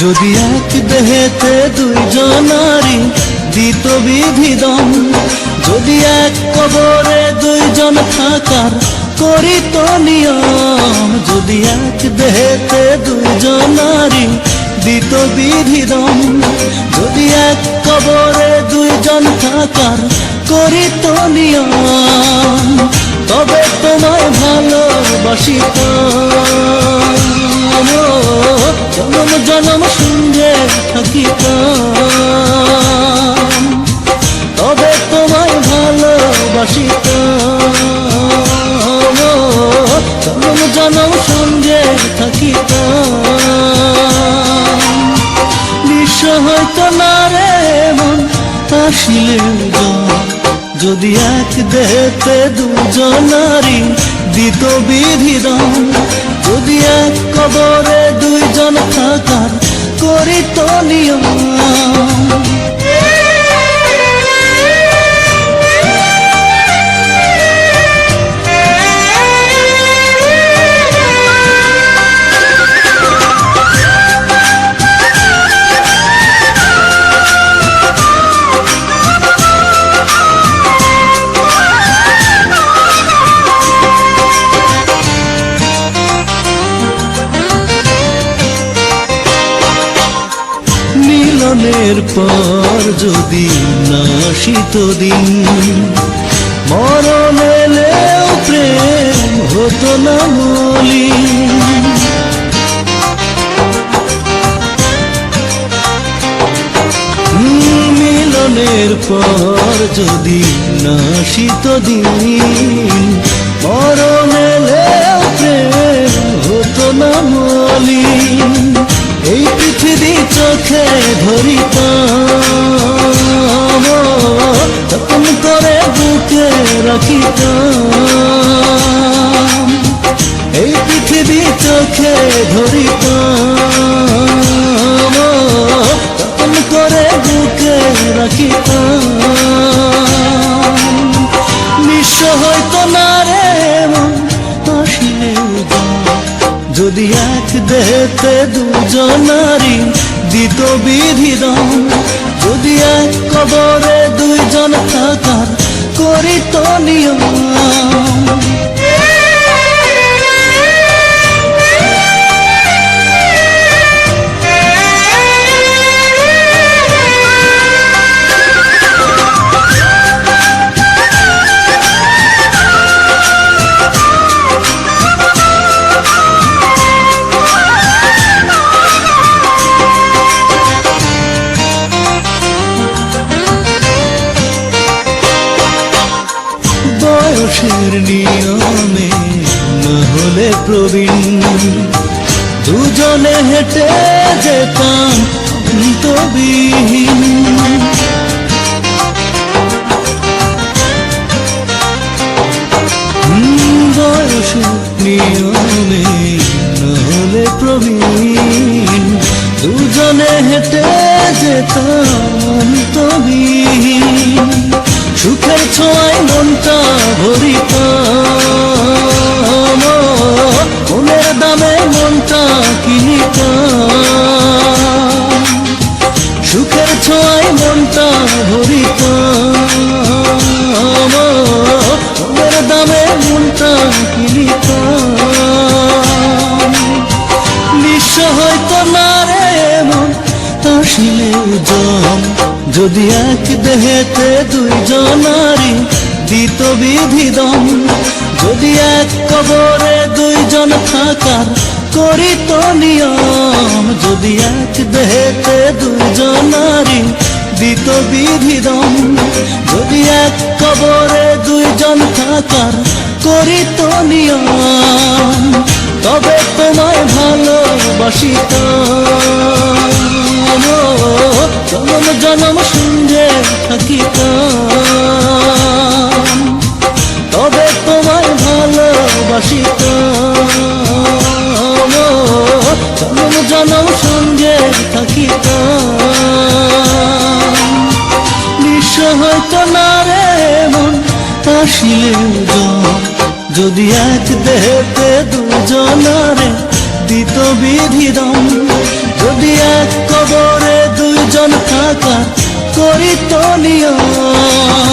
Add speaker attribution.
Speaker 1: যদি এক দেহেতে দুইজনারি দিত বিধিদম, যদি এক কবরে দুইজন থাকার করিত নিয়ম, যদি এক দেহেতে দুইজনারি দিত বিধিদম, যদি এক কবরে দুইজন থাকার করিত নিয়ম, তবে তোমায় ভালোবাসিতাম, জনম জনম সঙ্গে থাকিতাম, তবে তোমায় ভালোবাসিতাম, জনম জনম সঙ্গে থাকিতাম। নিঃস্ব হইতো না রে মন আসিলে যদি এক দেহেতে দুজনারি দিত বিধিদম, যদি এক কবরে দুইজন থাকার করিত নিয়ম। মিলনের পর যদি না আসিত দিন, মরণ এলেও প্রেম হতো না মলিন। মিলনের পর যদি না আসিত দিন, মরণ এলেও প্রেম হতো না মলিন। এই পৃথিবী চোখে ধরিতাম, যতন করে বুকে রাখিতাম, এই পৃথিবী চোখে ধরিতাম, যতন করে বুকে রাখিতাম। নিঃস্ব হইতো না রে মন আসিলে যদি এক দেহেতে দুজনারি দিত বিধিদম, যদি এক কবরে দুইজন থাকার করিত নিয়ম। বয়সের নিয়মে না হলে প্রবীণ, দুজনে হেঁটে যেতাম অন্তবিহীন। বয়সের নিয়মে না হলে প্রবীণ, দুজনে হেঁটে যেতাম অন্তবিহীন। সুখের ছোঁয়ায় মনটা ভরিতাম, মনের দামে মনটা কিনিতাম। সুখের ছোঁয়ায় মনটা ভরিতাম, মনের দামে মনটা কিনিতাম। নিঃস্ব হইতো না রে মন আসিলে জম, যদি এক দেহেতে দুইজনারি দিত বিধিদম, যদি এক কবরে দুইজন থাকার করিত নিয়ম, যদি এক দেহেতে দুইজনারি দিত বিধিদম, যদি এক কবরে দুইজন থাকার করিত নিয়ম, তবে তোমায় ভালোবাসিতাম, জনম জনম সঙ্গে থাকিতাম, তবে তোমায় ভালোবাসিতাম, জনম জনম সঙ্গে থাকিতাম। নিঃস্ব হইতো না রে মন আসিলে যদি এক দেহেতে দুজনারে দিত বিধিদম, যদি যদি এক কবরে দুইজন থাকা করি তো নিয়ম